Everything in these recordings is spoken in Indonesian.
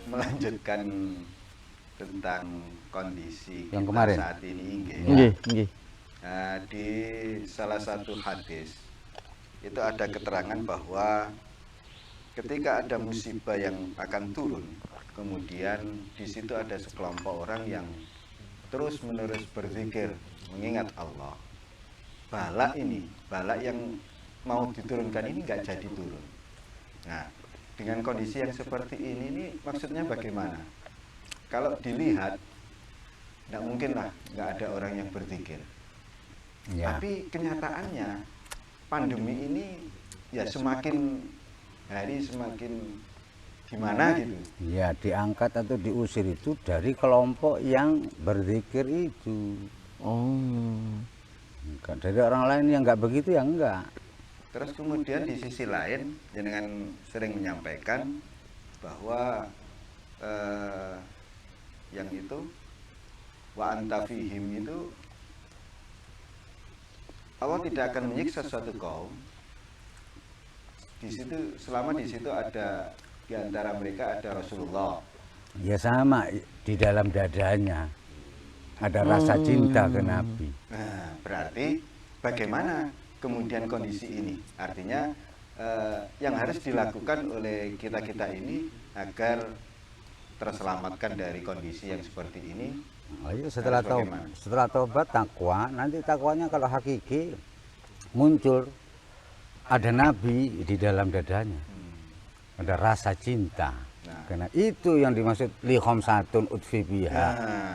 melanjutkan tentang kondisi yang kita kemarin saat ini, Nggih. Nah, di salah satu hadis itu ada keterangan bahwa ketika ada musibah yang akan turun, kemudian di situ ada sekelompok orang yang terus-menerus berzikir, mengingat Allah. Bala yang mau diturunkan ini nggak jadi turun. Nah, dengan kondisi yang seperti ini maksudnya bagaimana? Kalau dilihat, nggak mungkin lah nggak ada orang yang berzikir. ya. Tapi kenyataannya pandemi ini ya semakin hari semakin gimana gitu. Ya, diangkat atau diusir itu dari kelompok yang berzikir itu. Enggak, dari orang lain yang nggak begitu ya enggak. Terus kemudian di sisi lain dengan sering menyampaikan bahwa yang itu wa anta fihim itu Allah tidak akan menyiksa suatu kaum di situ selama di situ ada di antara mereka ada Rasulullah. Ya sama, di dalam dadanya ada rasa cinta ke Nabi. Nah, berarti bagaimana kemudian kondisi ini? Artinya yang harus dilakukan oleh kita-kita ini agar terselamatkan dari kondisi yang seperti ini. Oh iya, setelah tobat takwa, nanti takwanya kalau hakiki muncul ada Nabi di dalam dadanya, ada rasa cinta. Karena itu yang dimaksud li khamsatun utfi biha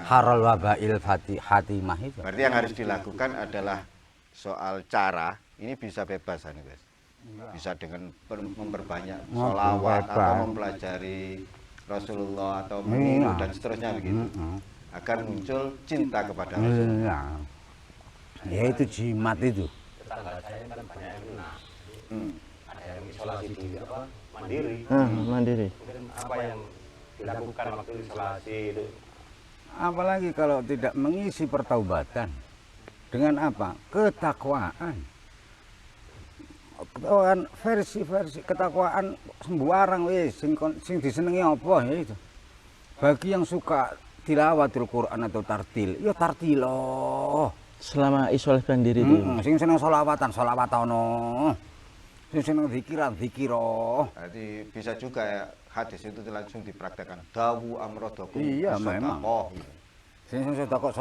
haral wabail hatimah itu. Berarti yang harus dilakukan adalah soal cara. Ini bisa bebas nih guys. Bisa dengan memperbanyak sholawat atau mempelajari Rasulullah atau meniru dan seterusnya begitu. Agar muncul cinta kepada Rasulullah. Ya itu jimat itu. Tetangga saya kan banyak yang kena. Ada yang isolasi di mandiri. Mandiri. Mungkin apa yang dilakukan waktu isolasi itu? Apalagi kalau tidak mengisi pertaubatan dengan apa? Ketakwaan. Ketakwaan versi ketakwaan sembarang wis sing disenengi apa ya itu. Bagi yang suka tilawatul Quran atau tartil, ya tartilo. Selama isolasi mandiri itu. Sing seneng sholawatono. Sing seneng zikiro. Berarti bisa juga ya hadis itu langsung dipraktekkan. Dawu amrodokum. Iya memang. Sing sedekah.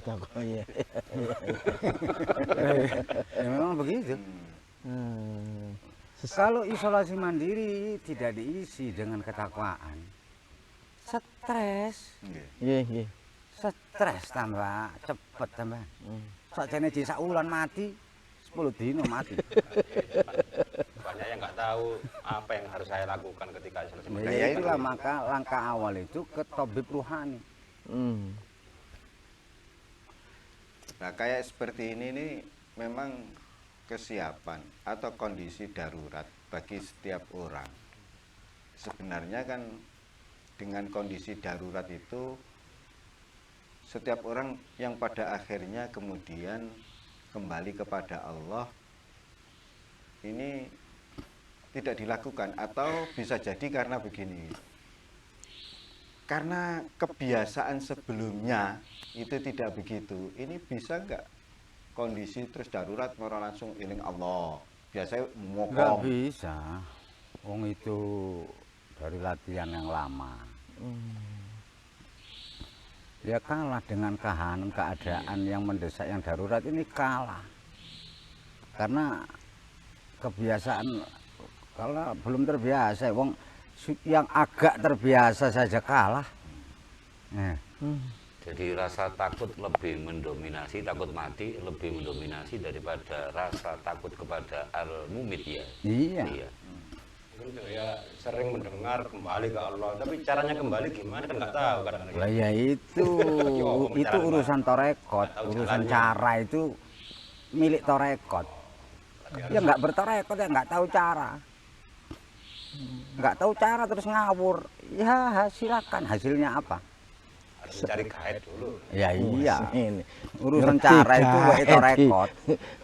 Sedekah ya. Ya memang begitu. Kalau isolasi mandiri tidak diisi dengan ketakwaan, stres. Nggih. Stres tambah cepet tambah. Sakjane jek sak wulan mati, 10 dino mati. Banyak yang nggak tahu apa yang harus saya lakukan ketika isolasi mandiri. Ya itulah maka langkah awal itu ke tabib ruhani. Nah, kayak seperti ini nih memang kesiapan atau kondisi darurat bagi setiap orang. Sebenarnya kan dengan kondisi darurat itu setiap orang yang pada akhirnya kemudian kembali kepada Allah ini tidak dilakukan, atau bisa jadi karena begini, karena kebiasaan sebelumnya itu tidak begitu. Ini bisa nggak kondisi terus darurat orang langsung eling Allah? Biasanya Nggak ngomong. bisa. Wong itu dari latihan yang lama. Dia kalah dengan keadaan yang mendesak, yang darurat ini kalah. Karena kebiasaan, kalau belum terbiasa, wong yang agak terbiasa saja kalah. Jadi rasa takut lebih mendominasi, takut mati lebih mendominasi daripada rasa takut kepada al-mumit ya. Iya. Mungkin saya sering mendengar kembali ke Allah, tapi caranya kembali gimana kan nggak tahu kadang-kadang. Lah ya itu urusan torekot, urusan cara itu milik torekot. Ya nggak bertorekot ya nggak tahu cara. Nggak tahu cara terus ngawur. Ya silakan, hasilnya apa? Harus mencari guide dulu. Ya iya. Ini. Urusan Ngerti cara itu wae guide torekot.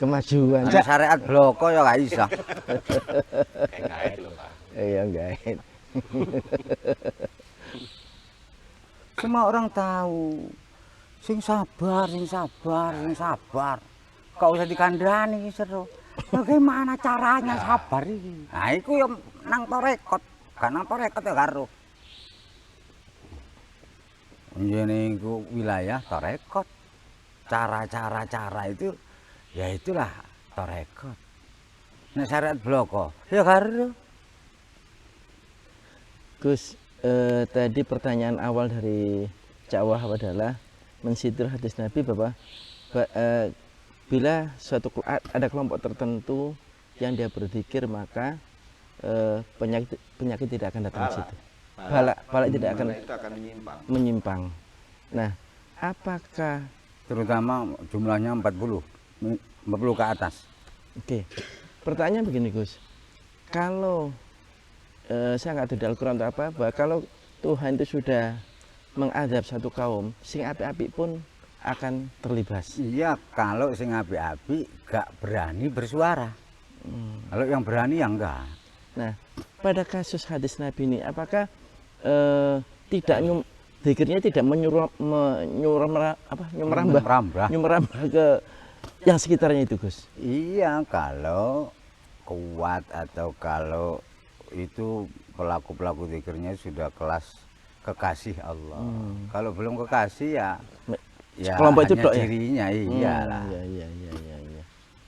Kemajuan. Syariat bloko ya nggak bisa. Kayak guide loh Pak. Iya gaib. Semua orang tahu. Sing sabar, sing sabar, sing sabar. Kau usah dikandani seru. Bagaimana caranya sabar ini? Nah, itu yang nang torekot. Gak nang torekot ya karo. Ini itu wilayah torekot. Cara itu, ya itulah torekot. Nah, syariat bloko, ya karo. Gus, tadi pertanyaan awal dari Cak Wahab adalah mensitir hadis Nabi bahwa bila ada kelompok tertentu yang dia berzikir maka penyakit tidak akan datang ke situ. Bala tidak akan itu akan menyimpang. Nah, apakah Terutama jumlahnya 40 ke atas. Oke, pertanyaan begini Gus, kalau saya nggak tahu di Al-Quran atau apa, bahwa kalau Tuhan itu sudah mengadab satu kaum, sing api-api pun akan terlibas. Iya, kalau sing api-api gak berani bersuara. Kalau yang berani ya enggak. Nah, pada kasus hadis Nabi ini, apakah zikirnya tidak menyuramrambah ke yang sekitarnya itu, Gus? Iya, kalau kuat atau kalau itu pelaku-pelaku zikirnya sudah kelas kekasih Allah. Kalau belum kekasih ya kelompok itu hanya dok ya? dirinya, iyalah. Iya.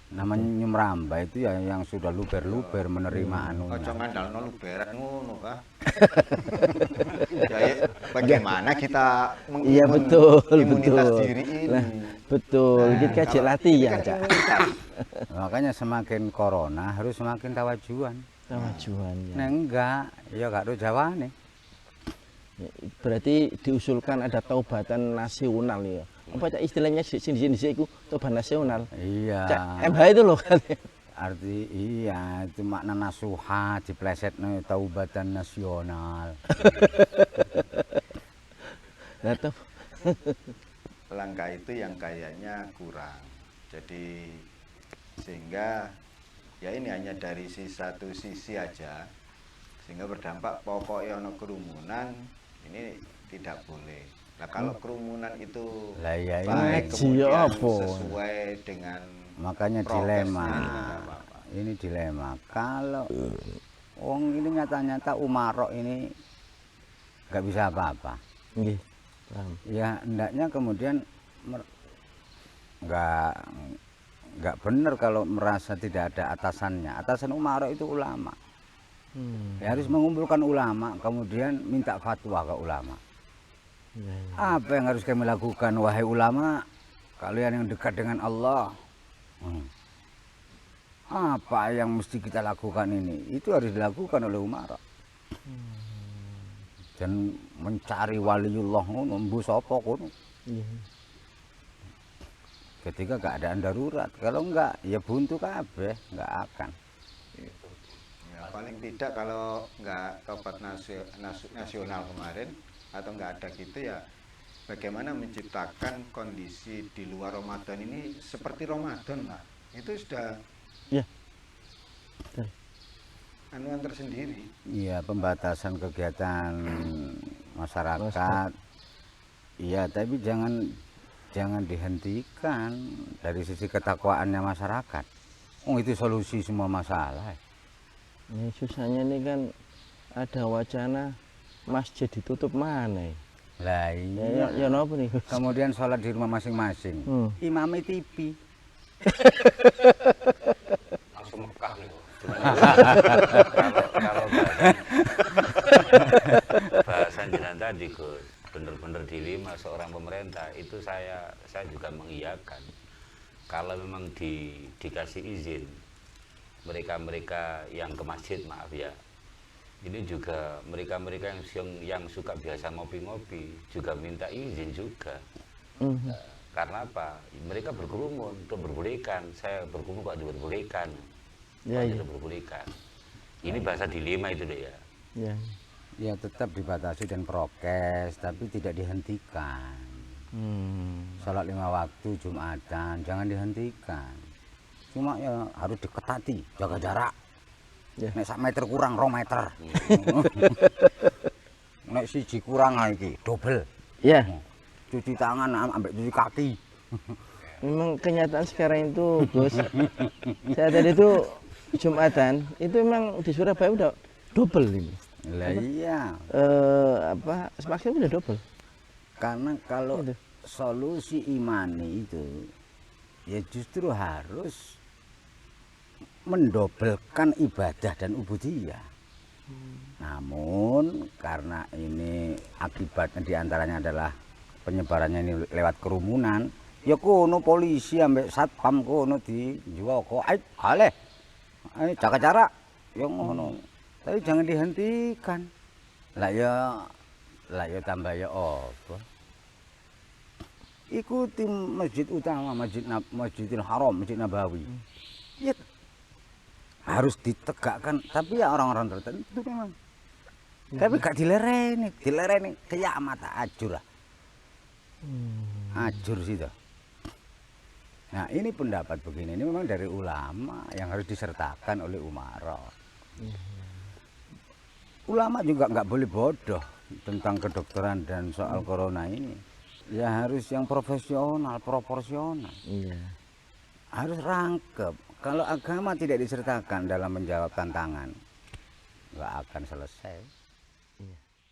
Namanya nyumramba itu ya yang sudah luber-luber menerima anunya. Ojo ngandalno luberan ngono, Kak. Ya, bagaimana kita Iya betul, imunitas betul. diri ini? Nah, betul, kita kalau latihan, ini kan Cak. imunitas. Makanya semakin corona harus semakin tawajuan. Tawajuan ya. Nah enggak, ya gak ada jawabannya. Berarti diusulkan ada taubatan nasional ya. Apa Cak istilahnya sini itu taubat nasional. Iya. Cak, MH itu loh kan. Arti iya, itu makna nasuha diplesetno taubatan nasional. Nah, Langkah itu yang kayaknya kurang. Jadi sehingga ya ini hanya dari satu sisi aja, sehingga berdampak pokoknya ono kerumunan ini tidak boleh. Nah kalau kerumunan itu Lah ya baik ini kemudian apa? sesuai dengan makanya prokesnya, dilema. itu nggak apa-apa. Ini dilema. Kalau ini nyata-nyata Umarok ini nggak bisa apa-apa. nggih. Paham. Ya hendaknya kemudian nggak benar kalau merasa tidak ada atasannya. Atasan Umarok itu ulama. Ya harus mengumpulkan ulama, kemudian minta fatwa ke ulama. Ya. Apa yang harus kami lakukan, wahai ulama? Kalian yang dekat dengan Allah. Apa yang mesti kita lakukan ini? Itu harus dilakukan oleh Umar. Dan mencari waliullah mbu sapa kono. Iya. Ketika keadaan darurat. Kalau enggak, ya buntu kabeh, enggak akan. Ya, paling tidak kalau nggak taubat nasional kemarin atau nggak ada gitu ya, bagaimana menciptakan kondisi di luar Ramadan ini seperti Ramadan, Pak. Itu sudah Ya. Betul. anuan tersendiri. Iya, pembatasan kegiatan masyarakat. Iya, tapi jangan dihentikan dari sisi ketakwaannya masyarakat. Oh, itu solusi semua masalah. Ya, susahnya ini kan ada wacana masjid ditutup mana ya? Lah iya. Ya napa nih? Kemudian sholat di rumah masing-masing. Imamnya TV. Langsung Mekah nih kok. Kalau bahasan jenengan tadi Gus, bener-bener dilema seorang pemerintah itu saya juga mengiyakan. Kalau memang dikasih izin mereka yang ke masjid, maaf ya, ini juga mereka yang suka biasa ngopi-ngopi juga minta izin juga. Karena apa? Mereka berkerumun untuk berbolehkan. Saya berkerumun kok diperbolehkan. Ya, ya. Diperbolehkan. Ini bahasa dilema itu deh ya. Ya. Ya tetap dibatasi dan prokes, tapi tidak dihentikan. Sholat 5 waktu Jumatan jangan dihentikan. Cuma ya harus diketati, jaga jarak. Ya. Nek 1 meter kurang 2 meter. Nek siji kurang iki double. Ya, Cuci tangan ambek cuci kaki. memang kenyataan sekarang itu, Gus. Saya tadi itu Jumatan, itu memang di Surabaya udah double ini. Lah iya, Semakin udah double. karena kalau Itu. solusi imani itu ya justru harus mendobelkan ibadah dan ubudiyah. Namun karena ini akibatnya diantaranya adalah penyebarannya ini lewat kerumunan, ya kono polisi ambek satpam kono dijual kok, aleh, jaga jarak, ya ngono. Tapi jangan dihentikan. Lah ya tambah ya apa? Ikuti masjid utama, Masjidil Haram, Masjid Nabawi. Ya harus ditegakkan, tapi ya orang-orang tertentu memang. Tapi gak dilereni kiamat ajur lah. Ajur sih toh. Nah ini pendapat begini, ini memang dari ulama yang harus disertakan oleh umara. Ulama juga nggak boleh bodoh tentang kedokteran dan soal corona ini. Ya harus yang profesional, proporsional. Iya. Harus rangkep. Kalau agama tidak disertakan dalam menjawab tantangan, nggak akan selesai.